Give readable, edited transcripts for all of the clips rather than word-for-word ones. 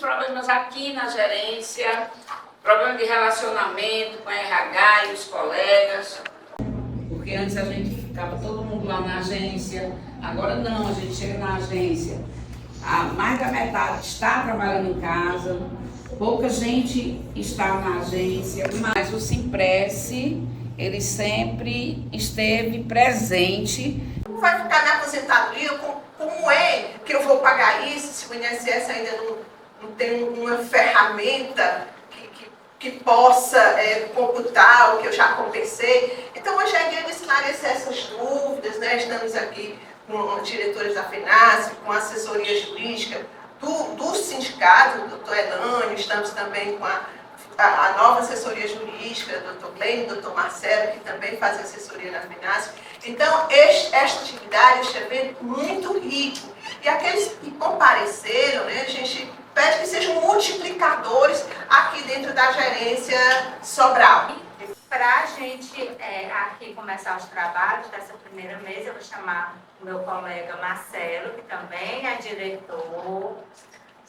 problemas aqui na gerência, problema de relacionamento com a RH e os colegas. Porque antes a gente ficava todo mundo lá na agência, agora não, a gente chega na agência, mais da metade está trabalhando em casa, pouca gente está na agência, mas o Simpresse, ele sempre esteve presente. Vai ficar na aposentadoria, como é que eu vou pagar isso se o INSS ainda não tem uma ferramenta que possa computar o que eu já compensei? Então, hoje é dia de esclarecer essas dúvidas, né? Estamos aqui com diretores da FENASP, com a assessoria jurídica do sindicato, do Dr. Elânio, estamos também com a nova assessoria jurídica, Dr. Glenn, Dr. Marcelo, que também faz assessoria na FENASP. Então, esta atividade, este evento muito rico. E aqueles que compareceram, né, a gente pede que sejam multiplicadores aqui dentro da gerência Sobral. Para a gente aqui começar os trabalhos dessa primeira mesa, eu vou chamar o meu colega Marcelo, que também é diretor,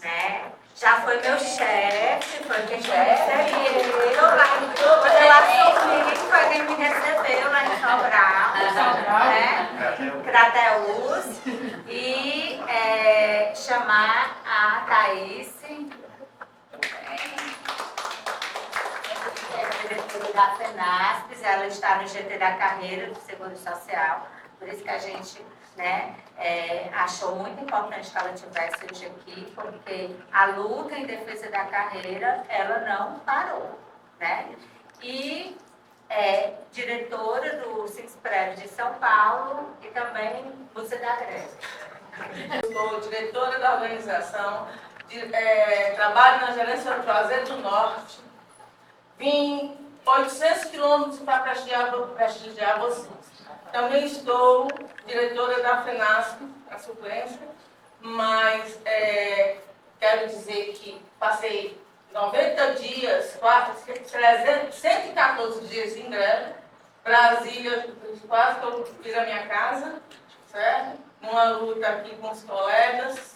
né? Já foi meu chefe, foi quem me recebeu lá quando eu assumi, foi quem me recebeu lá em Sobral, né? Crateus. E chamar a Thaís, diretora da FENASP, ela está no GT da carreira do Seguro Social, por isso que a gente, né, achou muito importante que ela tivesse hoje aqui, porque a luta em defesa da carreira, ela não parou, né? E diretora do Simpresse de São Paulo e também Música da Greve. Eu sou diretora da organização, trabalho na gerência do Juazeiro do Norte. Vim 800 quilômetros para prestigiar vocês. Também estou diretora da FENASP, a suplência, mas quero dizer que passei 90 dias, 114 dias em greve, Brasília, quase que eu fiz a minha casa, certo? Numa luta aqui com os colegas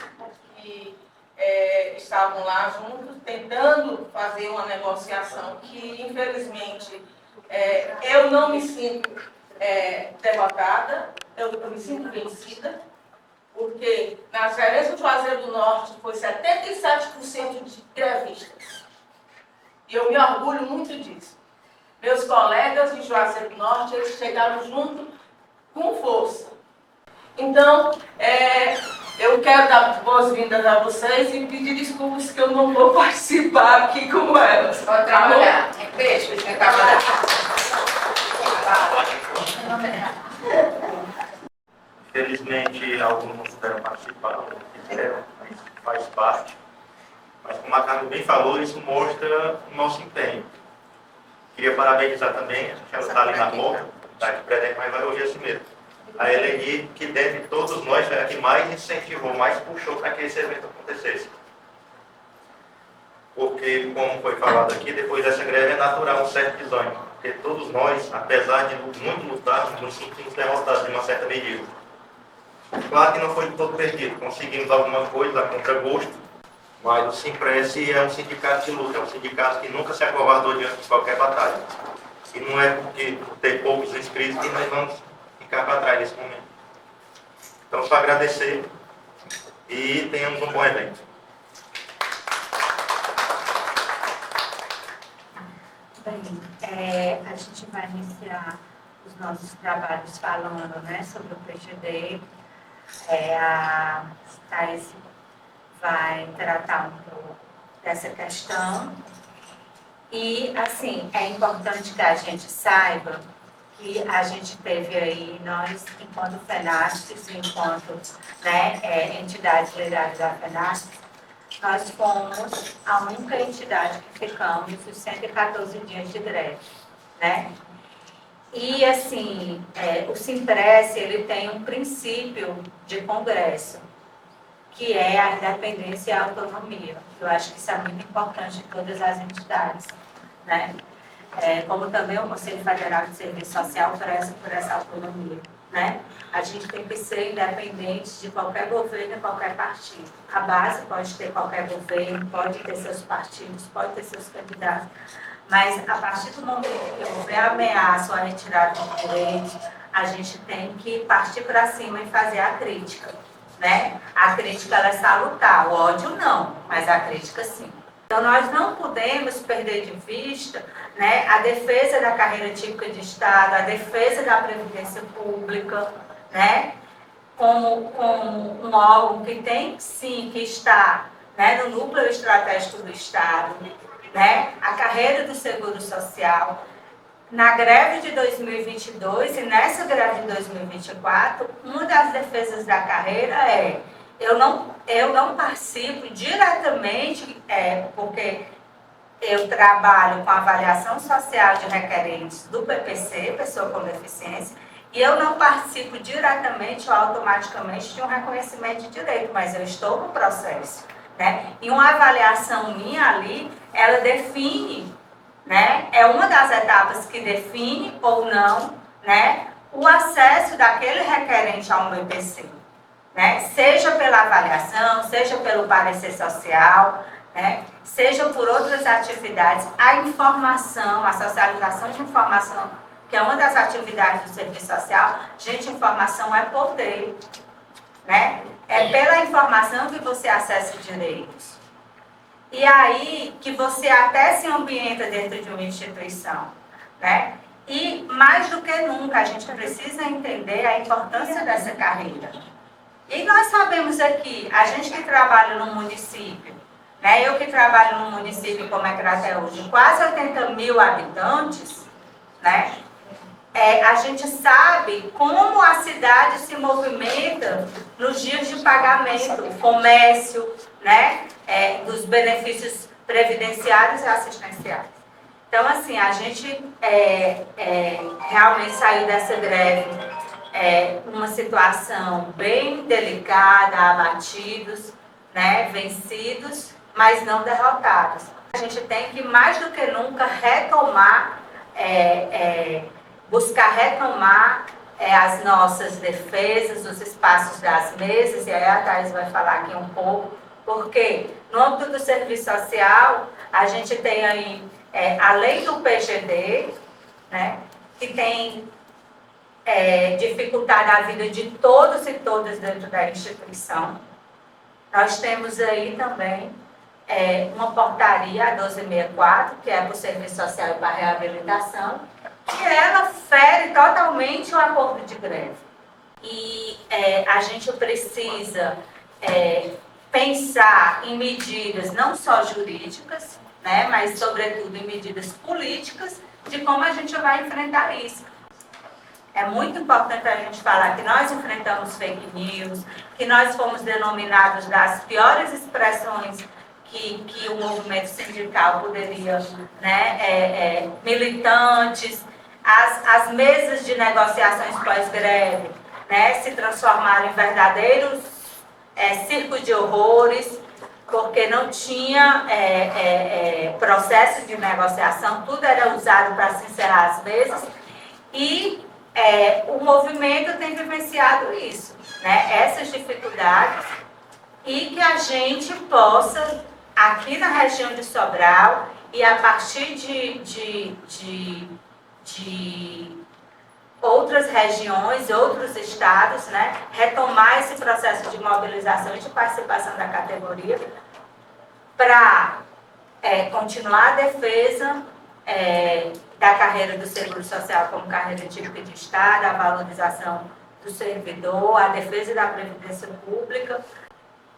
que estavam lá juntos, tentando fazer uma negociação que, infelizmente, eu não me sinto derrotada, eu me sinto vencida, porque na gerência do Juazeiro do Norte foi 77% de grevistas. E eu me orgulho muito disso. Meus colegas de Juazeiro do Norte, eles chegaram junto com força. Então, eu quero dar boas-vindas a vocês e pedir desculpas que eu não vou participar aqui com elas. Pode trabalhar. Beijo, a gente vai trabalhar. Infelizmente, alguns não puderam participar, não quiseram, mas faz parte. Mas, como a Carmen bem falou, isso mostra o nosso empenho. Queria parabenizar também, ela está ali na porta, está aqui presente, mas vai hoje assim mesmo. A Eleni, que dentre todos nós foi a que mais incentivou, mais puxou para que esse evento acontecesse. Porque, como foi falado aqui, depois dessa greve é natural um certo desânimo. Porque todos nós, apesar de muito lutar, nos sentimos derrotados de uma certa medida. Claro que não foi todo perdido, conseguimos alguma coisa a contragosto, mas o Simpresse é um sindicato de luta, é um sindicato que nunca se acovardou diante de qualquer batalha. E não é porque por ter poucos inscritos que nós vamos ficar para trás nesse momento. Então, só agradecer e tenhamos um bom evento. Bem, a gente vai iniciar os nossos trabalhos falando, né, sobre o PGD. A Thaís vai tratar um pouco dessa questão. E, assim, é importante que a gente saiba que a gente teve aí, nós, enquanto FENASP, enquanto entidades legais da FENASP, nós fomos a única entidade que ficamos os 114 dias de greve, né? E, assim, o Simpresse, ele tem um princípio de congresso, que é a independência e a autonomia. Eu acho que isso é muito importante em todas as entidades, né? Como também o Conselho Federal de Serviço Social preza por essa autonomia, né? A gente tem que ser independente de qualquer governo e qualquer partido. A base pode ter qualquer governo, pode ter seus partidos, pode ter seus candidatos, mas a partir do momento que houver ameaça ou a retirada de direitos, a gente tem que partir para cima e fazer a crítica, né? A crítica ela é salutar, o ódio não, mas a crítica sim. Então nós não podemos perder de vista, né, a defesa da carreira típica de Estado, a defesa da previdência pública, né, como um órgão que tem sim que estar, né, no núcleo estratégico do Estado, né, a carreira do Seguro Social. Na greve de 2022 e nessa greve de 2024, uma das defesas da carreira é eu não participo diretamente, porque eu trabalho com avaliação social de requerentes do PPC, pessoa com deficiência, e eu não participo diretamente ou automaticamente de um reconhecimento de direito, mas eu estou no processo, né? E uma avaliação minha ali, ela define, né? É uma das etapas que define ou não, né, o acesso daquele requerente a um BPC, né? Seja pela avaliação, seja pelo parecer social, né? Seja por outras atividades, a informação, a socialização de informação, que é uma das atividades do serviço social. Gente, informação é poder, né? É pela informação que você acessa direitos. E aí que você até se ambienta dentro de uma instituição, né? E mais do que nunca a gente precisa entender a importância dessa carreira. E nós sabemos aqui, a gente que trabalha no município, né? Eu que trabalho num município como é Crateús, de quase 80 mil habitantes, né? A gente sabe como a cidade se movimenta nos dias de pagamento, comércio, né? Dos benefícios previdenciários e assistenciais. Então, assim, a gente realmente saiu dessa greve uma situação bem delicada, abatidos, né? Vencidos, mas não derrotados. A gente tem que, mais do que nunca, retomar, buscar retomar as nossas defesas, os espaços das mesas, e aí a Thais vai falar aqui um pouco, porque no âmbito do serviço social, a gente tem aí, além do PGD, né, que tem dificultado a vida de todos e todas dentro da instituição, nós temos aí também uma portaria, a 1264, que é para o serviço social e para a reabilitação, que ela fere totalmente o acordo de greve. E a gente precisa pensar em medidas não só jurídicas, né, mas sobretudo em medidas políticas de como a gente vai enfrentar isso. É muito importante a gente falar que nós enfrentamos fake news, que nós fomos denominados das piores expressões que o movimento sindical poderia, né, militantes, as mesas de negociações pós-greve, né, se transformaram em verdadeiros circos de horrores, porque não tinha processo de negociação, tudo era usado para se encerrar as mesas, e o movimento tem vivenciado isso, né, essas dificuldades, e que a gente possa, aqui na região de Sobral, e a partir de outras regiões, outros estados, né, retomar esse processo de mobilização e de participação da categoria para continuar a defesa da carreira do Seguro Social como carreira típica de Estado, a valorização do servidor, a defesa da Previdência Pública.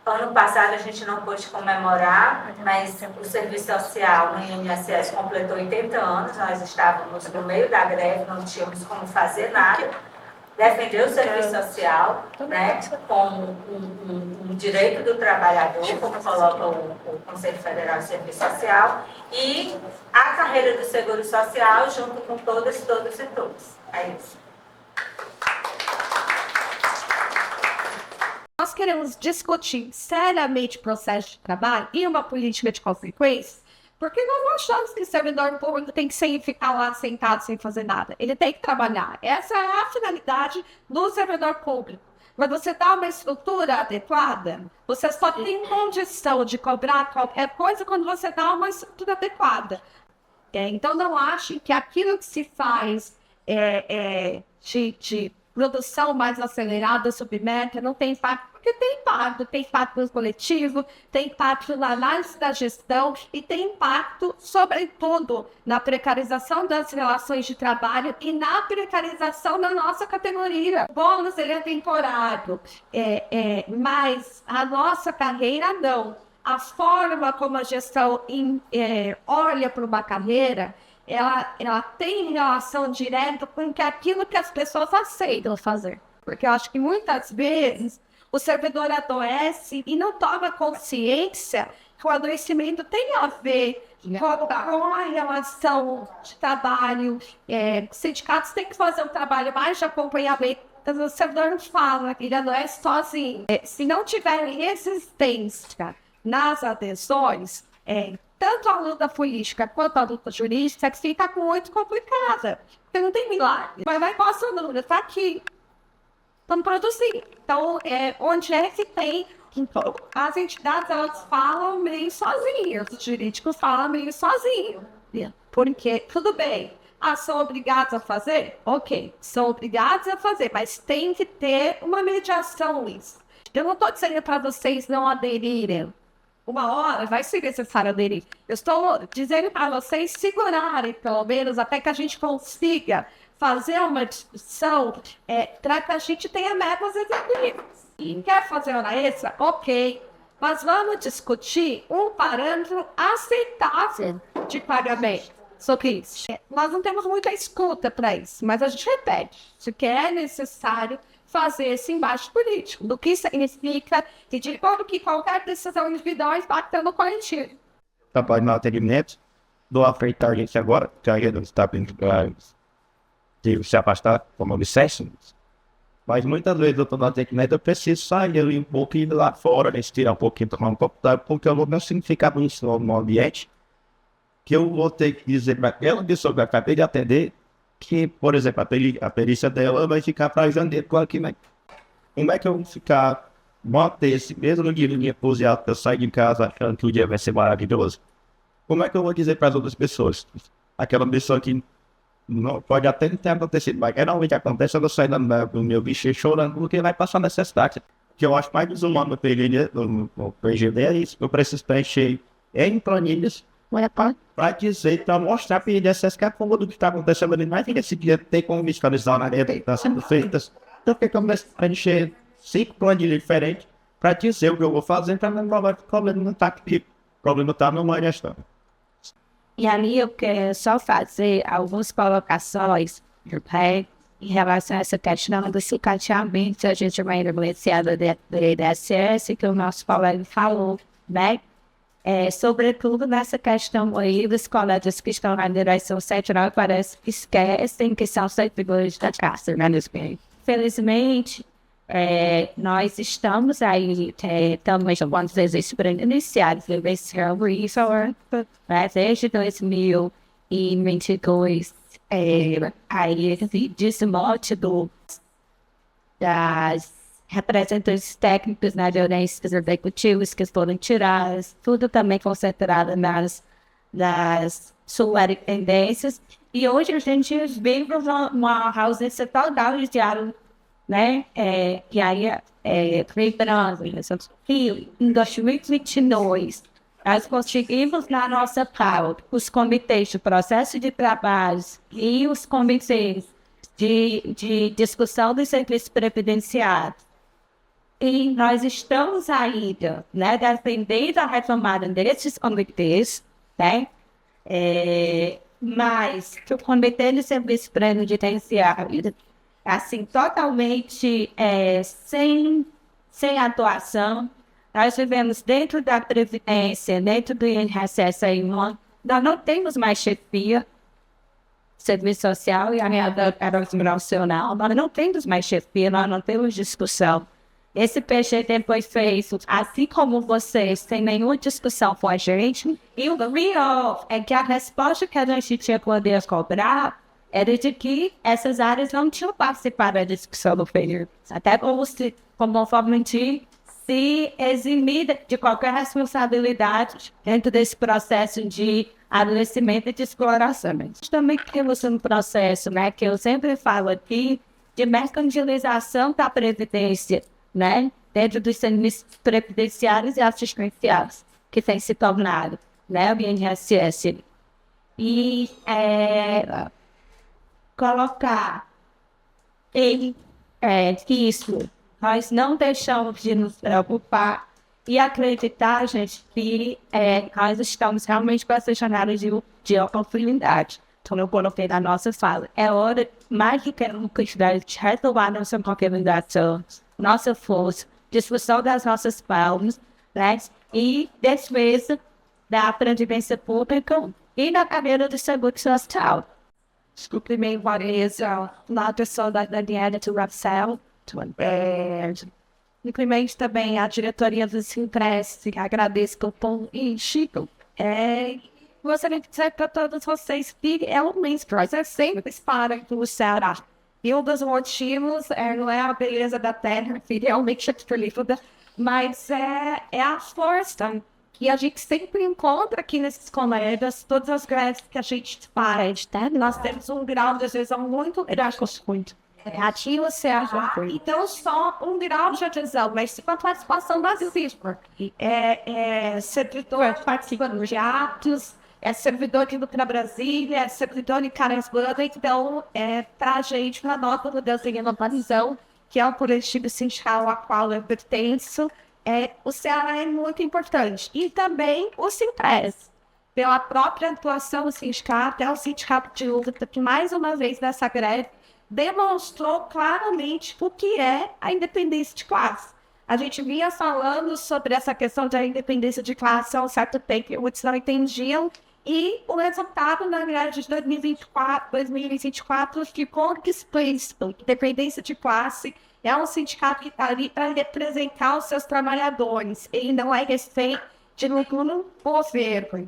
Ano passado a gente não pôde comemorar, mas o Serviço Social no INSS completou 80 anos, nós estávamos no meio da greve, não tínhamos como fazer nada. Defender o Serviço Social, né, como um direito do trabalhador, como coloca o Conselho Federal de Serviço Social, e a carreira do Seguro Social junto com todas, todos e todos. É isso. Nós queremos discutir seriamente processo de trabalho e uma política de consequências Porque nós não achamos que o servidor público tem que ficar lá sentado sem fazer nada. Ele tem que trabalhar. Essa é a finalidade do servidor público. Mas você dá uma estrutura adequada, você só tem condição de cobrar qualquer coisa quando você dá uma estrutura adequada. Então, não achem que aquilo que se faz de produção mais acelerada, submeta, não tem impacto, porque tem impacto no coletivo, tem impacto na análise da gestão e tem impacto, sobretudo, na precarização das relações de trabalho e na precarização da nossa categoria. O bônus, ele é temporário, mas a nossa carreira não. A forma como a gestão olha para uma carreira, ela tem relação direta com aquilo que as pessoas aceitam fazer. Porque eu acho que muitas vezes o servidor adoece e não toma consciência que o adoecimento tem a ver com a relação de trabalho. Sindicatos têm que fazer um trabalho mais de acompanhamento. O servidor não fala, ele adoece sozinho. Se não tiver resistência nas adesões, tanto a luta política quanto a luta jurídica fica muito complicada. Porque não tem milagre. Mas vai passando, está aqui. Estamos produzindo. Então, onde é que tem... Então, as entidades, elas falam meio sozinhas. Os jurídicos falam meio sozinhos. Porque, tudo bem. São obrigados a fazer? Ok. São obrigados a fazer. Mas tem que ter uma mediação nisso. Eu não estou dizendo para vocês não aderirem. Uma hora vai ser necessário aderir. Eu estou dizendo para vocês segurarem, pelo menos, até que a gente consiga fazer uma discussão para que a gente tenha metas executivas. E quer fazer hora extra? Ok. Mas vamos discutir um parâmetro aceitável de pagamento sobre isso. Nós não temos muita escuta para isso, mas a gente repete. Se que é necessário fazer esse embate político, do que significa e de como que qualquer decisão individual impacta no coletivo. Trabalho no atendimento, dou a frente a gente agora, que a gente está de se afastar, como eu dissesse, mas muitas vezes eu estou no atendimento, eu preciso sair ali um pouquinho lá fora, respirar um pouquinho, tomar um copo d'água, porque eu vou não significar muito no ambiente, que eu vou ter que dizer para aquela pessoa que eu acabei de atender, que, por exemplo, a perícia dela vai ficar para janeiro, claro que não. Como é que eu vou ficar, manter esse mesmo nível de entusiasmo que eu saio de casa achando que o dia vai ser maravilhoso? Como é que eu vou dizer para as outras pessoas? Aquela pessoa que não, pode até não ter acontecido, mas geralmente acontece, eu saio do meu bicho chorando porque vai passar necessidade. O que eu acho mais desumano no PGD é isso, eu preciso preencher em planilhas para dizer, para mostrar para o INSS que é como do que está acontecendo ali, mas esse dia tem como fiscalizar na área que está sendo feita. Então, que começa a encher 5 planilhas diferentes para dizer o que eu vou fazer, para não provar que o problema não está aqui, o problema está numa gestão. E ali eu quero só fazer algumas colocações em relação a essa questão do sucateamento, a gente vai beneficiada do INSS, que o nosso colega falou, né? Sobretudo nessa questão aí dos colegas que estão na direção central, parece que esquecem que são servidores da casa, né? Felizmente, nós estamos aí, estamos quantos vezes para iniciar esse reforço, né? Desde 2022, aí esse desmonte das representantes técnicos na violência executivos que foram tiradas, tudo também concentrado nas superintendências. E hoje a gente vive uma ausência total de diálogo, né? E aí, lembrando, que em 2022, nós conseguimos na nossa pauta os comitês de processo de trabalho e os comitês de discussão dos serviços previdenciários. E nós estamos ainda, né, defendendo a retomada desses comitês, né, mas que o comitê de serviço previdenciário, assim, totalmente sem atuação. Nós vivemos dentro da Previdência, dentro do INSS, nós não temos mais chefia, serviço social e a nacional, nós não temos mais chefia, nós não temos discussão Esse PGD foi feito, assim como vocês, sem nenhuma discussão com a gente. E o real é que a resposta que a gente tinha que poder cobrar era de que essas áreas não tinham participado da discussão do período. Até como forma de se eximir de qualquer responsabilidade dentro desse processo de adoecimento e de exploração. Também temos um processo, né, que eu sempre falo aqui, de mercantilização da previdência, né, dentro dos serviços previdenciários e assistenciais, que tem se tornado, né, o INSS. E colocar em isso, nós não deixamos de nos preocupar e acreditar, gente, que nós estamos realmente com essa jornada de oportunidade. Então, eu coloquei na nossa fala. É hora, mais do que nunca, de retomar nossa organização, nossa força, discussão das nossas pautas, né? E defesa da previdência pública e da carreira de saúde social. Cumprimento a pessoa da Daniela de Rapsel. Cumprimento também a diretoria do Simpress, que agradeço pelo pão e Chico. Gostaria de dizer para todos vocês que é um mês é sempre para o Ceará. E um dos motivos não é a beleza da terra, que realmente é linda, mas é a força que a gente sempre encontra aqui nesses colegas, todas as greves que a gente faz, né? Nós temos um grau de adesão muito grande. Aqui o Ceará. Então, só um grau de adesão, mas com a participação das vítimas. Servidor participando de atos, servidor aqui para Brasília, servidor em Carasbanda. Então, para a gente, para nós, quando desenha uma visão, que é o coletivo sindical a qual eu pertenço, o Ceará é muito importante. E também o Simpress, pela própria atuação do sindicato, é o sindicato de luta que, mais uma vez, nessa greve, demonstrou claramente o que é a independência de classe. A gente vinha falando sobre essa questão da independência de classe há um certo tempo, e muitos não entendiam, e o resultado, na verdade, de 2024 ficou explícito. Independência de classe é um sindicato que está ali para representar os seus trabalhadores, ele não é refém de nenhum governo.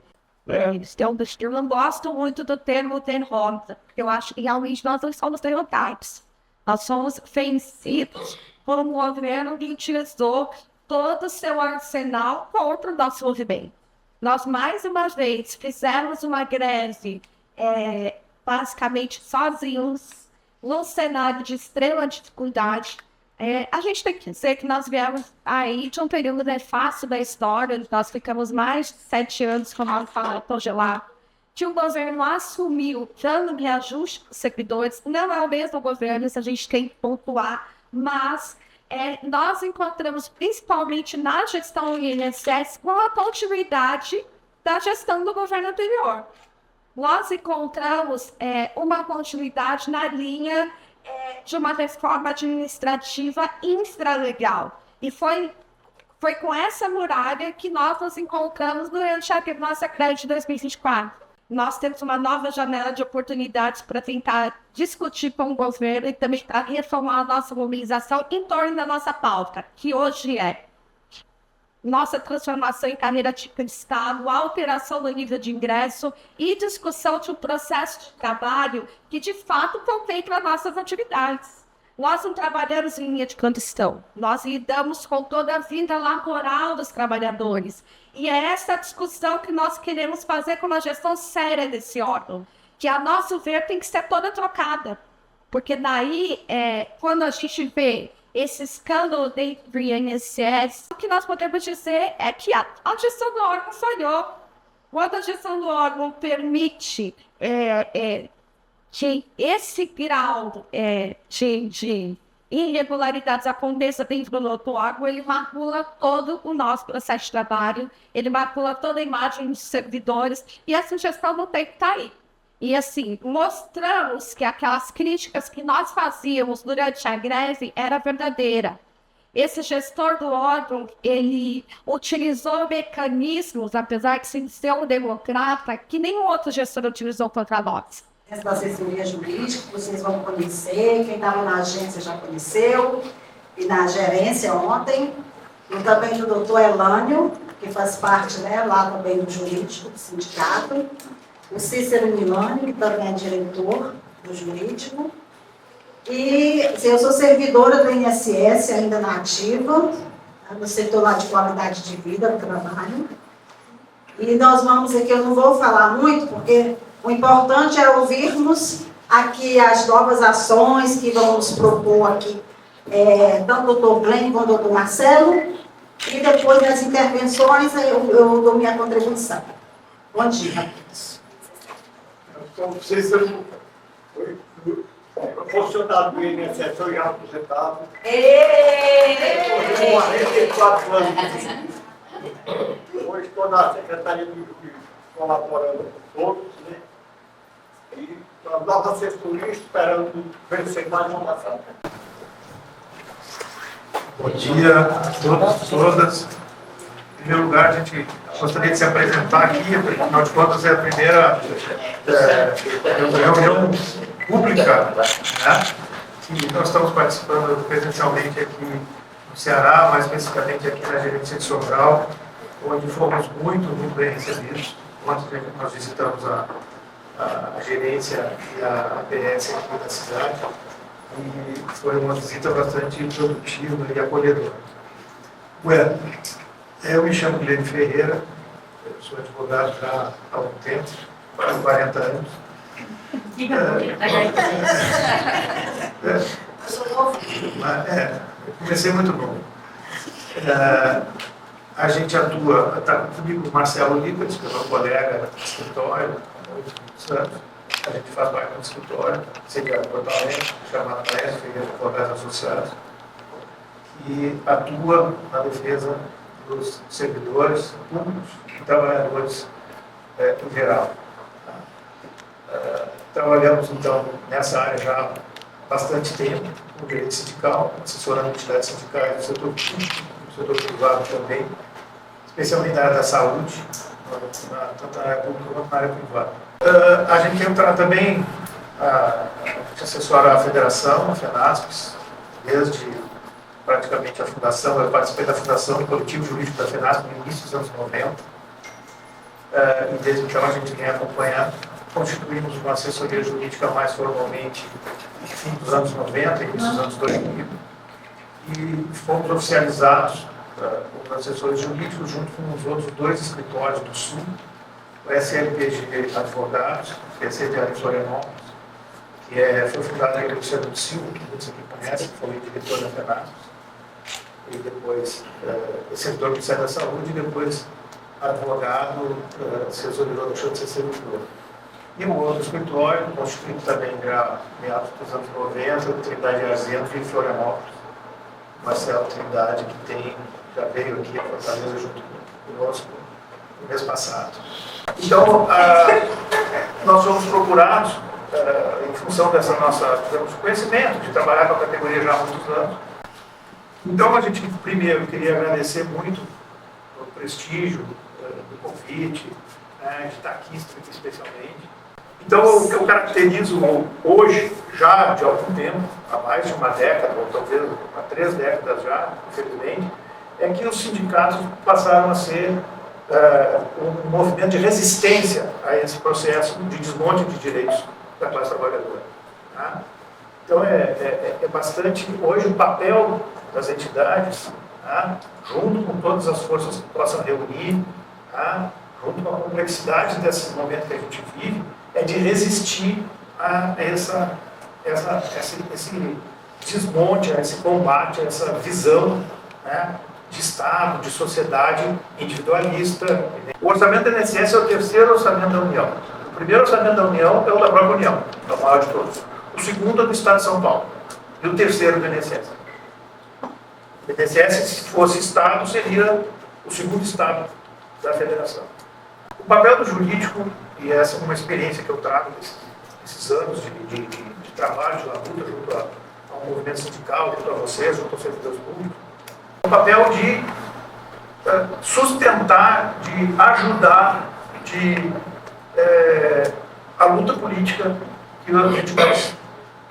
Eu não gosto muito do termo derrota, porque eu acho que realmente nós não somos derrotados. Nós somos vencidos por um governo que utilizou todo o seu arsenal contra o nosso movimento. Nós, mais uma vez, fizemos uma greve basicamente sozinhos, num cenário de extrema dificuldade. A gente tem que dizer que nós viemos aí de um período nefásto da história, nós ficamos mais de 7 anos, como eu falo, congelado, que o governo assumiu plano de ajuste dos servidores. Não é o mesmo governo, isso a gente tem que pontuar, mas nós encontramos, principalmente na gestão do INSS, com a continuidade da gestão do governo anterior. Nós encontramos uma continuidade na linha de uma reforma administrativa infralegal. E foi com essa muralha que nós nos encontramos durante a nossa greve de 2024. Nós temos uma nova janela de oportunidades para tentar discutir com o governo e também para reformar a nossa mobilização em torno da nossa pauta, que hoje é nossa transformação em carreira típica de Estado, alteração do nível de ingresso e discussão de um processo de trabalho que, de fato, contempla nossas atividades. Nós não trabalhamos em linha de clandestão, nós lidamos com toda a vida laboral dos trabalhadores. E é essa discussão que nós queremos fazer com uma gestão séria desse órgão, que, a nosso ver, tem que ser toda trocada. Porque daí, quando a gente vê esse escândalo dentro do INSS, o que nós podemos dizer é que a gestão do órgão falhou. Quando a gestão do órgão permite que esse grau de irregularidades aconteça dentro do nosso órgão, ele macula todo o nosso processo de trabalho, ele macula toda a imagem dos servidores, e essa gestão não tem que estar aí. E assim, mostramos que aquelas críticas que nós fazíamos durante a greve era verdadeira. Esse gestor do órgão, ele utilizou mecanismos, apesar de ser um democrata, que nenhum outro gestor utilizou contra nós. Da assessoria jurídica, vocês vão conhecer, quem estava na agência já conheceu. e na gerência ontem, e também do doutor Elânio, que faz parte, né, lá também do jurídico, do sindicato, o Cícero Milani, que também é diretor do jurídico, e eu sou servidora do INSS, ainda na ativa, no setor lá de qualidade de vida do trabalho. E nós vamos aqui, eu não vou falar muito, porque o importante é ouvirmos aqui as novas ações que vamos propor aqui, tanto o doutor Glenn quanto o doutor Marcelo, e depois das intervenções eu dou minha contribuição. Bom dia a todos. Então, Cícero foi proporcionado do INSS, foi aposentado. Com 44 anos. Hoje estou na Secretaria de Justiça, colaborando com todos, né? E a nova assessoria esperando vencer mais uma ação. Bom dia a todos e todas. Em primeiro lugar, a gente gostaria de se apresentar aqui, afinal de contas é a primeira reunião pública, né, que nós estamos participando presencialmente aqui no Ceará, mais especificamente aqui na gerência de Sobral, onde fomos muito bem recebidos. Ontem nós visitamos a gerência e a APS aqui da cidade, e foi uma visita bastante produtiva e acolhedora. Bueno, eu me chamo Guilherme Ferreira, eu sou advogado já há algum tempo, quase 40 anos. Eu comecei muito novo. A gente atua, está comigo o Marcelo Lipas, que é meu colega de escritório, há muitos anos. A gente faz parte do escritório, sediado em Porto Alegre, chamado Paes Ferreira Advogados Associados, e atua na defesa dos servidores públicos e trabalhadores em geral. Trabalhamos, então, nessa área já há bastante tempo, no direito sindical, assessorando entidades sindicais do setor público, do setor privado também, especialmente na área da saúde, tanto na área pública quanto na área privada. A gente entra também, a gente assessora a federação, a FENASPES, desde praticamente a fundação. Eu participei da fundação do coletivo jurídico da FENASPES no início dos anos 90, e desde então a gente vem acompanhando. Constituímos uma assessoria jurídica mais formalmente no fim dos anos 90, início dos anos 2000, e fomos oficializados como assessores jurídicos junto com os outros 2 escritórios do Sul, o SLPG Advogados, que é sediado em Florianópolis, que foi fundado pelo Luciano Silva, que muitos aqui conhecem, que foi diretor da FENASPES, e depois servidor do Ministério da Saúde, e depois advogado, assessoria da deixou de ser servidor. E um outro escritório, constituído também já meados dos anos 90, Trindade Arzento, em Florianópolis, Marcelo Trindade, que já veio aqui a Fortaleza junto conosco no mês passado. Então, nós fomos procurados, em função dessa nossa conhecimento, de trabalhar com a categoria já há muitos anos. Então, a gente, primeiro, queria agradecer muito o prestígio do convite, de estar aqui especialmente. Então, o que eu caracterizo hoje, já de algum tempo, há mais de uma década, ou talvez há 3 décadas já, infelizmente, é que os sindicatos passaram a ser um movimento de resistência a esse processo de desmonte de direitos da classe trabalhadora. Tá? Então, é bastante, hoje, o papel das entidades, tá? Junto com todas as forças que possam reunir, tá? Junto com a complexidade desse momento que a gente vive, é de resistir a esse desmonte, a esse combate, a essa visão, né, de Estado, de sociedade individualista. O orçamento do INSS é o 3º orçamento da União. O primeiro orçamento da União é o da própria União, é o maior de todos. O segundo é do Estado de São Paulo. E o 3º do INSS. O INSS, se fosse Estado, seria o 2º Estado da Federação. O papel do jurídico, e essa é uma experiência que eu trago desses anos de trabalho, de luta junto ao movimento sindical, junto a vocês, junto aos servidores públicos, o papel de sustentar, de ajudar, a luta política que as entidades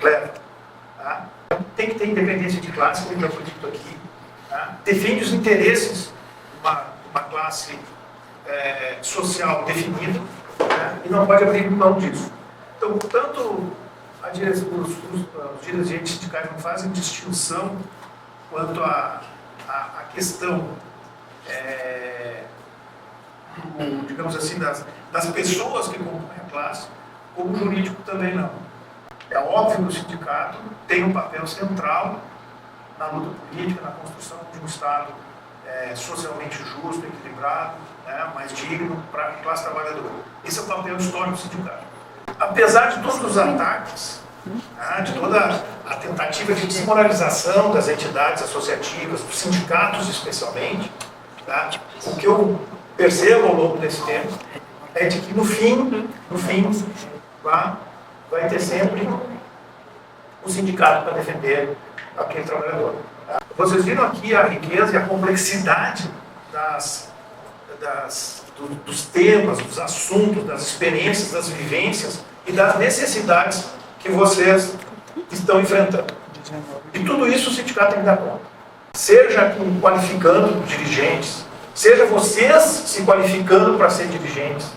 levam. Tá? tem que ter independência de classe, como já foi dito aqui, tá? Defende os interesses de uma classe social definida, né? E não pode abrir mão disso. Então, tanto os dirigentes sindicais não fazem distinção quanto à questão, digamos assim, das pessoas que compõem a classe, como o jurídico também não. É óbvio que o sindicato tem um papel central na luta política, na construção de um Estado socialmente justo, equilibrado, né, mais digno para a classe trabalhadora. Esse é o papel histórico do sindicato. Apesar de todos os ataques, né, de toda a tentativa de desmoralização das entidades associativas, dos sindicatos especialmente, tá, o que eu percebo ao longo desse tempo é de que no fim vai ter sempre o sindicato para defender aquele trabalhador. Vocês viram aqui a riqueza e a complexidade dos temas, dos assuntos, das experiências, das vivências e das necessidades que vocês estão enfrentando. E tudo isso o sindicato tem que dar conta. Seja qualificando dirigentes, seja vocês se qualificando para ser dirigentes,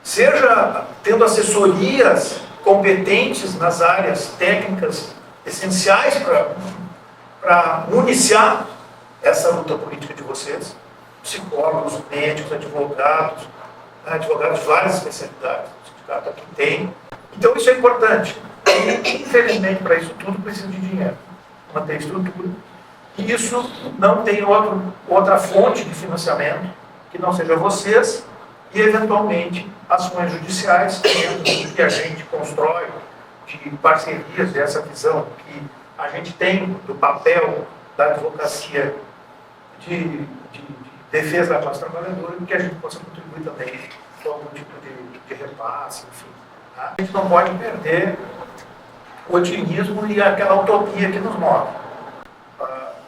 seja tendo assessorias competentes nas áreas técnicas essenciais para municiar essa luta política de vocês, psicólogos, médicos, advogados de várias especialidades, o sindicato aqui tem. Então isso é importante. E, infelizmente, para isso tudo precisa de dinheiro, manter estrutura. E isso não tem outra fonte de financiamento que não seja vocês e, eventualmente, ações judiciais que a gente constrói, de parcerias, dessa visão que a gente tem do papel da advocacia de defesa da classe trabalhadora, e que a gente possa contribuir também com algum tipo de repasse, enfim. Tá? A gente não pode perder o otimismo e aquela utopia que nos move.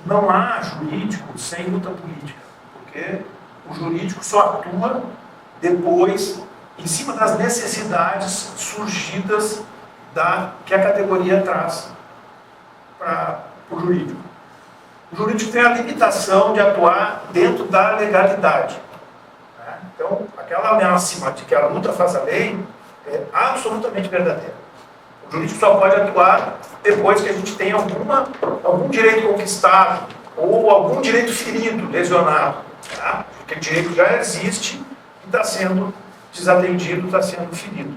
Não há jurídico sem luta política, porque o jurídico só atua depois, em cima das necessidades surgidas que a categoria traz para o jurídico. O jurídico tem a limitação de atuar dentro da legalidade. Né? Então, aquela máxima de que a luta faz a lei é absolutamente verdadeira. O jurídico só pode atuar depois que a gente tem algum direito conquistado ou algum direito ferido, lesionado. Tá? Porque o direito já existe e está sendo desatendido, está sendo ferido.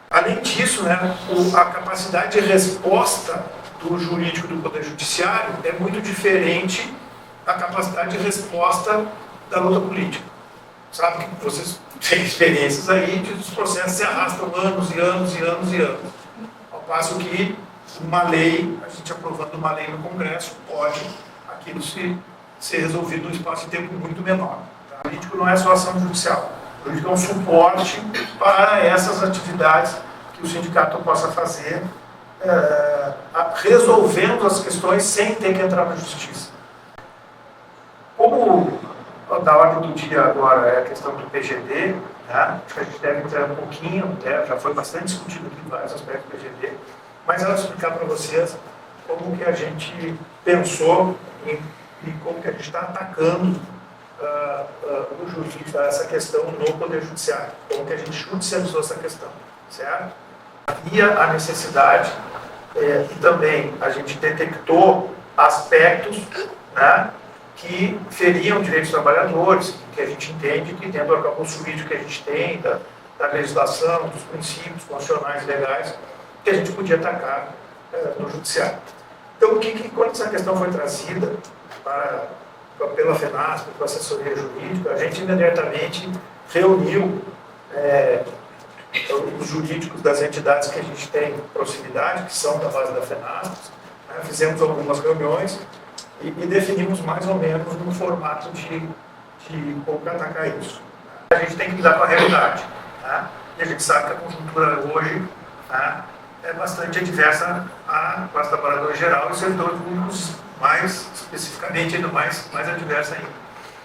Além disso, né, a capacidade de resposta do jurídico do Poder Judiciário é muito diferente da capacidade de resposta da luta política. Sabe que vocês têm experiências aí de os processos se arrastam anos e anos e anos e anos. Ao passo que uma lei, a gente aprovando uma lei no Congresso, pode aquilo ser resolvido num espaço de tempo muito menor. Tá? O jurídico não é só ação judicial. O jurídico é um suporte para essas atividades que o sindicato possa fazer, resolvendo as questões sem ter que entrar na justiça. Como da ordem do dia agora é a questão do PGD, né? Acho que a gente deve entrar um pouquinho, né? Já foi bastante discutido aqui em vários aspectos do PGD, mas ela explicar para vocês como que a gente pensou e como que a gente está atacando no jurídico essa questão no Poder Judiciário, como que a gente judicializou essa questão, certo? Havia a necessidade e também a gente detectou aspectos, né, que feriam direitos dos trabalhadores, que a gente entende que dentro do arcabouço jurídico que a gente tem, da legislação, dos princípios constitucionais e legais, que a gente podia atacar no judiciário. Então, quando essa questão foi trazida pela FENASP, pela assessoria jurídica, a gente imediatamente reuniu os jurídicos das entidades que a gente tem proximidade, que são da base da FENASP, né? Fizemos algumas reuniões e definimos mais ou menos um formato de como atacar isso. A gente tem que lidar com a realidade, né? E a gente sabe que a conjuntura hoje, né, é bastante adversa à classe trabalhadora em geral e os servidores públicos mais especificamente ainda mais adversa ainda.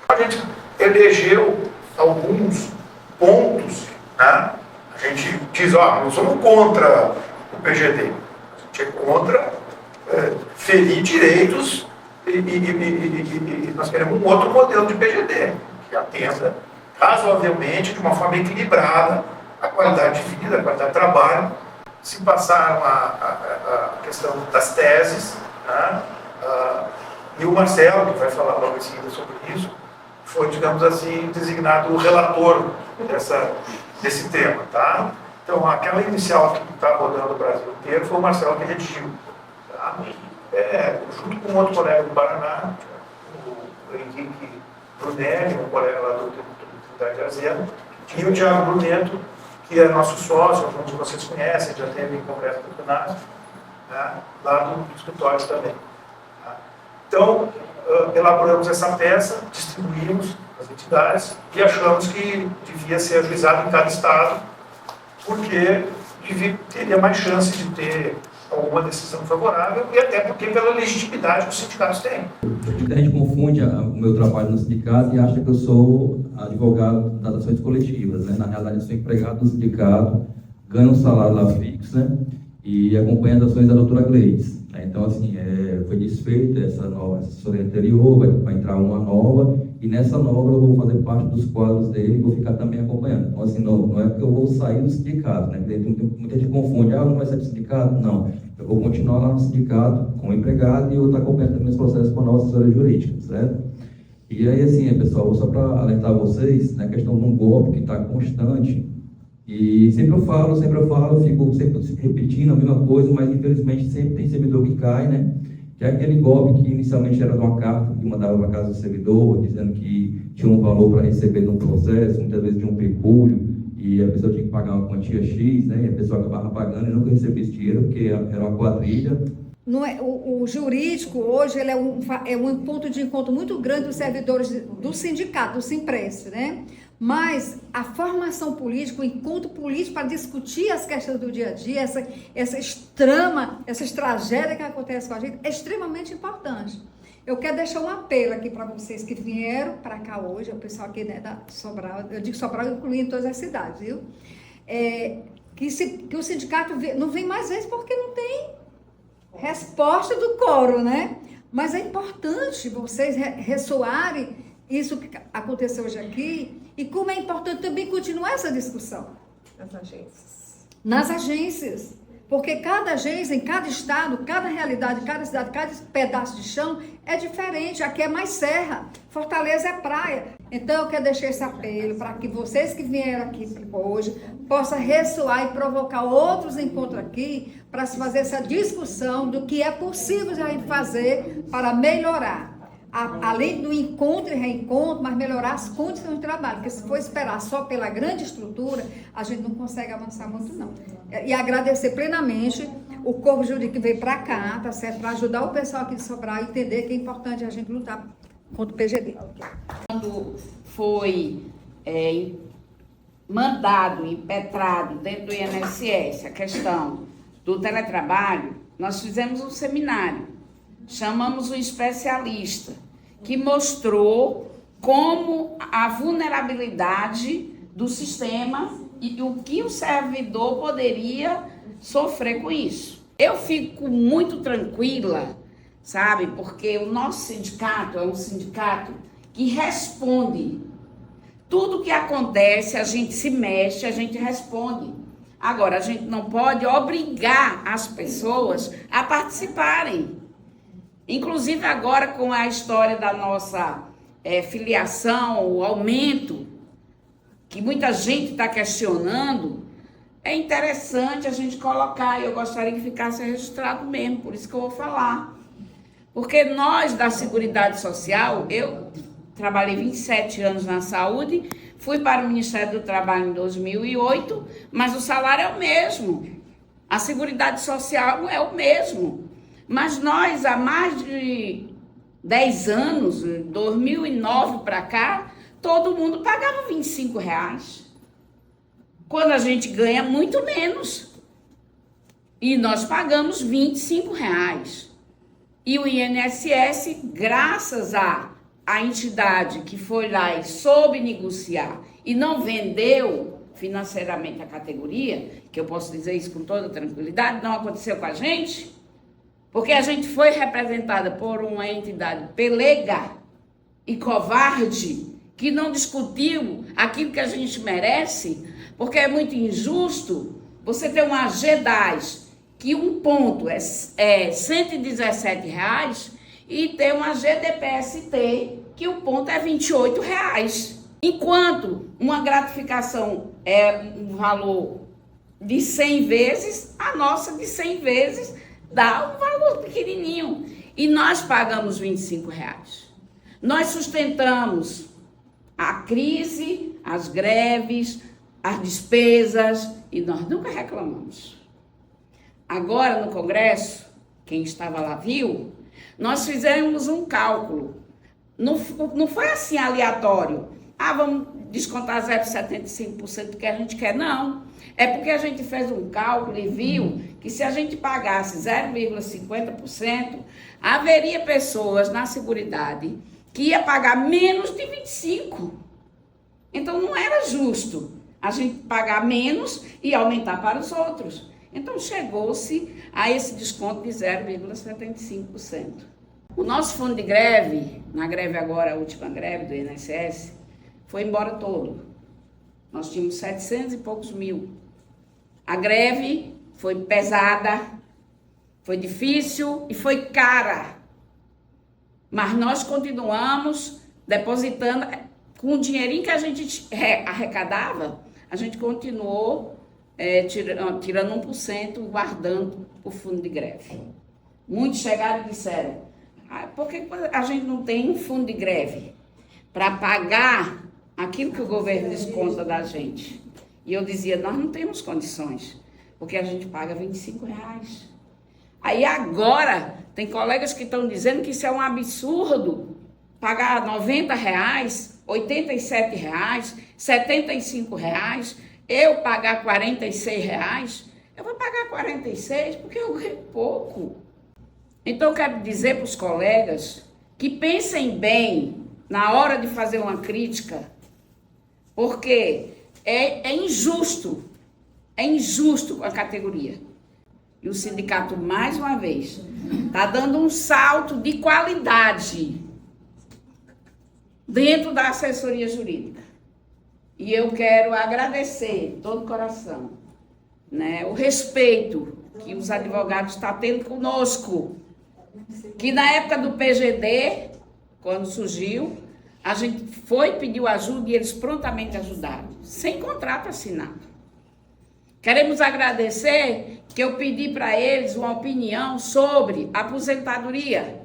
A gente elegeu alguns pontos, né? A gente diz, nós somos contra o PGD, a gente é contra ferir direitos e nós queremos um outro modelo de PGD, que atenda razoavelmente, de uma forma equilibrada, a qualidade de vida, a qualidade de trabalho. Se passaram a questão das teses, né? E o Marcelo, que vai falar logo em seguida sobre isso, foi, digamos assim, designado o relator desse tema, tá? Então, aquela inicial que está abordando o Brasil inteiro foi o Marcelo que redigiu, tá? Junto com outro colega do Paraná, o Henrique Brunelli, um colega lá do Trindade de Azevedo, e o Thiago Brunetto, que é nosso sócio, alguns de vocês conhecem, já teve em congresso do FUNASP, né? Lá do escritório também. Tá? Então, elaboramos essa peça, distribuímos as entidades e achamos que devia ser ajuizado em cada estado, porque teria mais chance de ter alguma decisão favorável e até porque pela legitimidade que os sindicatos têm. A gente confunde o meu trabalho no sindicato e acha que eu sou advogado das ações coletivas, né? Na realidade, eu sou empregado do sindicato, ganho um salário lá fixo, né? E acompanho as ações da doutora Gleides. Então, assim, foi desfeita essa nova assessoria anterior, vai entrar uma nova, e nessa nova eu vou fazer parte dos quadros dele e vou ficar também acompanhando. Então, assim, não é que eu vou sair do sindicato, né? Muita gente confunde, não vai sair do sindicato? Não. Eu vou continuar lá no sindicato como empregado e eu estou acompanhando também os processos com a nova assessoria jurídica, certo? E aí, assim, pessoal, só para alertar vocês, na questão de um golpe que está constante, e sempre eu falo, fico sempre repetindo a mesma coisa, mas infelizmente sempre tem servidor que cai, né? Que é aquele golpe que inicialmente era de uma carta que mandava para casa do servidor, dizendo que tinha um valor para receber num processo, muitas vezes de um pecúlio, e a pessoa tinha que pagar uma quantia X, né? E a pessoa acabava pagando e nunca recebia esse dinheiro, porque era uma quadrilha. Não é, o jurídico hoje ele é um ponto de encontro muito grande dos servidores do sindicato, do Simpress, né? Mas a formação política, o encontro político para discutir as questões do dia a dia, essas tragédias que acontecem com a gente, é extremamente importante. Eu quero deixar um apelo aqui para vocês que vieram para cá hoje, o pessoal aqui, né, da Sobral, eu digo Sobral, incluindo todas as cidades, viu? Que o sindicato não vem mais vezes porque não tem resposta do coro, né? Mas é importante vocês ressoarem isso que aconteceu hoje aqui e como é importante também continuar essa discussão. Nas agências. Porque cada agência, em cada estado, cada realidade, cada cidade, cada pedaço de chão é diferente. Aqui é mais serra, Fortaleza é praia. Então eu quero deixar esse apelo para que vocês que vieram aqui hoje possam ressoar e provocar outros encontros aqui para se fazer essa discussão do que é possível a gente fazer para melhorar. Além do encontro e reencontro, mas melhorar as condições de trabalho, porque se for esperar só pela grande estrutura, a gente não consegue avançar muito, não. E agradecer plenamente o corpo jurídico que veio para cá, tá certo? Para ajudar o pessoal aqui de Sobral a entender que é importante a gente lutar contra o PGD. Quando foi mandado, impetrado dentro do INSS a questão do teletrabalho, nós fizemos um seminário. Chamamos um especialista que mostrou como a vulnerabilidade do sistema e o que o servidor poderia sofrer com isso. Eu fico muito tranquila, sabe, porque o nosso sindicato é um sindicato que responde. Tudo que acontece, a gente se mexe, a gente responde. Agora, a gente não pode obrigar as pessoas a participarem. Inclusive agora com a história da nossa filiação, o aumento, que muita gente está questionando, é interessante a gente colocar, e eu gostaria que ficasse registrado mesmo, por isso que eu vou falar. Porque nós da Seguridade Social, eu trabalhei 27 anos na saúde, fui para o Ministério do Trabalho em 2008, mas o salário é o mesmo, a Seguridade Social é o mesmo. Mas nós, há mais de 10 anos, 2009 para cá, todo mundo pagava R$25. Quando a gente ganha muito menos. E nós pagamos R$25. E o INSS, graças à entidade que foi lá e soube negociar e não vendeu financeiramente a categoria, que eu posso dizer isso com toda tranquilidade, não aconteceu com a gente. Porque a gente foi representada por uma entidade pelega e covarde, que não discutiu aquilo que a gente merece, porque é muito injusto você ter uma G10, que um ponto é R$117, e ter uma GDPST, que o ponto é R$28. Enquanto uma gratificação é um valor de 100 vezes, a nossa de 100 vezes dá um valor pequenininho. E nós pagamos R$25. Nós sustentamos a crise, as greves, as despesas, e nós nunca reclamamos. Agora, no Congresso, quem estava lá viu, nós fizemos um cálculo. Não foi assim aleatório. Vamos descontar 0,75% que a gente quer. Não. É porque a gente fez um cálculo e viu que se a gente pagasse 0,50%, haveria pessoas na Seguridade que ia pagar menos de 25%. Então, não era justo a gente pagar menos e aumentar para os outros. Então, chegou-se a esse desconto de 0,75%. O nosso fundo de greve, na greve agora, a última greve do INSS, foi embora todo. Nós tínhamos 700 e poucos mil. A greve foi pesada, foi difícil e foi cara. Mas nós continuamos depositando, com o dinheirinho que a gente arrecadava, a gente continuou tirando 1%, guardando o fundo de greve. Muitos chegaram e disseram, por que a gente não tem um fundo de greve para pagar aquilo que o governo desconta da gente? E eu dizia, nós não temos condições, porque a gente paga R$25. Aí agora, tem colegas que estão dizendo que isso é um absurdo, pagar R$90, R$87, R$75, eu pagar R$46, eu vou pagar 46 porque eu ganho pouco. Então eu quero dizer para os colegas que pensem bem na hora de fazer uma crítica, porque é injusto com a categoria. E o sindicato, mais uma vez, está dando um salto de qualidade dentro da assessoria jurídica. E eu quero agradecer de todo o coração, né, o respeito que os advogados estão tendo conosco. Que na época do PGD, quando surgiu, a gente foi, pediu ajuda e eles prontamente ajudaram, sem contrato assinado. Queremos agradecer que eu pedi para eles uma opinião sobre aposentadoria.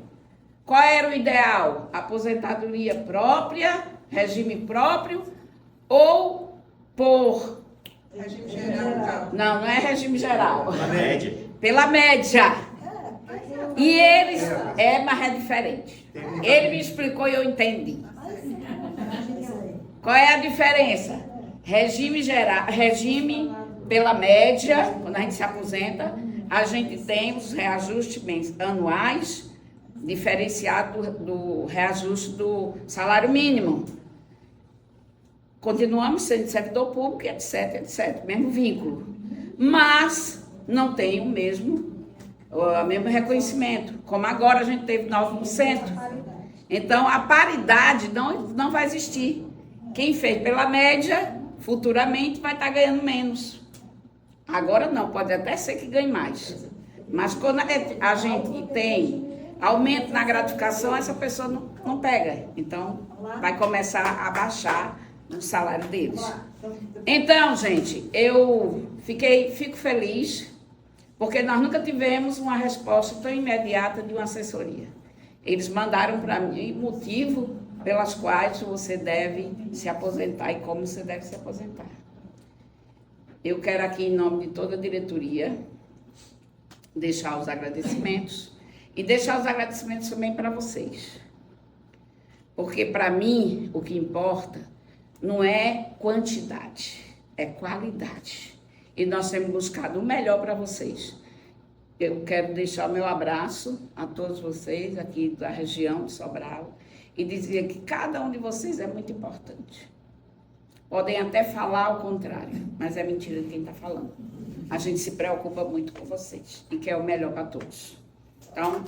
Qual era o ideal? Aposentadoria própria, regime próprio ou por... Regime geral. Não é regime geral. Pela média. Pela média. E eles... mas é diferente. Ele me explicou e eu entendi. Qual é a diferença? Regime geral, regime pela média, quando a gente se aposenta, a gente tem os reajustes anuais, diferenciado do reajuste do salário mínimo. Continuamos sendo servidor público, etc, etc, mesmo vínculo. Mas não tem o mesmo reconhecimento. Como agora a gente teve 9%. Então, a paridade não vai existir. Quem fez pela média, futuramente vai estar ganhando menos. Agora não, pode até ser que ganhe mais. Mas quando a gente tem aumento na gratificação, essa pessoa não pega. Então, vai começar a baixar o salário deles. Então, gente, eu fico feliz, porque nós nunca tivemos uma resposta tão imediata de uma assessoria. Eles mandaram para mim motivo pelas quais você deve se aposentar e como você deve se aposentar. Eu quero aqui, em nome de toda a diretoria, deixar os agradecimentos e deixar os agradecimentos também para vocês. Porque, para mim, o que importa não é quantidade, é qualidade. E nós temos buscado o melhor para vocês. Eu quero deixar o meu abraço a todos vocês aqui da região de Sobral e dizer que cada um de vocês é muito importante. Podem até falar o contrário, mas é mentira de quem está falando. A gente se preocupa muito com vocês e quer o melhor para todos. Então,